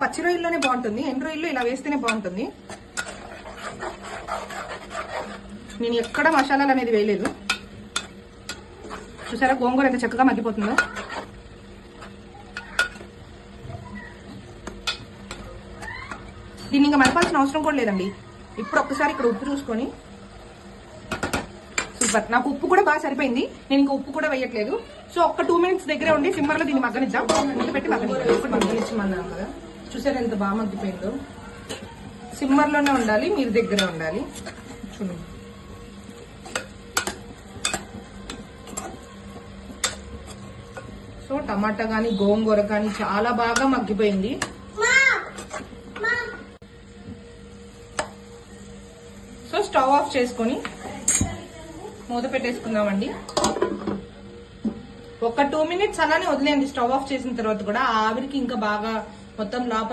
పచ్చి రొయ్యల్లోనే బాగుంటుంది, ఎండు రొయ్యల్లో ఇలా వేస్తేనే బాగుంటుంది. నేను ఎక్కడ మసాలాలు అనేది వేయలేదు. చూసారా గోంగూర ఎంత చక్కగా మగ్గిపోతుందో. దీన్ని ఇంకా మలపాల్సిన అవసరం కూడా లేదండి. ఇప్పుడు ఒక్కసారి ఇక్కడ ఉప్పు చూసుకొని, సూపర్. నాకు ఉప్పు కూడా బాగా సరిపోయింది, నేను ఇంకా ఉప్పు కూడా వేయట్లేదు. సో ఒక్క 2 మినిట్స్ దగ్గరే ఉండి సిమ్మర్ లో దీన్ని మగ్గనిద్దాం. పెట్టి మగ్గనిచ్చామన్నాం కదా, చూసారా ఎంత బాగా మగ్గిపోయిందో. సిమ్మర్ లోనే ఉండాలి, మీరు దగ్గరే ఉండాలి. చూడండి సో టమాటా కానీ గోంగూర కానీ చాలా బాగా మగ్గిపోయింది. సో స్టవ్ ఆఫ్ చేసుకొని మూత పెట్టేసుకుందామండి. ఒక 2 మినిట్స్ అలానే వదిలేయండి. స్టవ్ ఆఫ్ చేసిన తర్వాత కూడా ఆవిరికి ఇంకా బాగా మొత్తం లోపల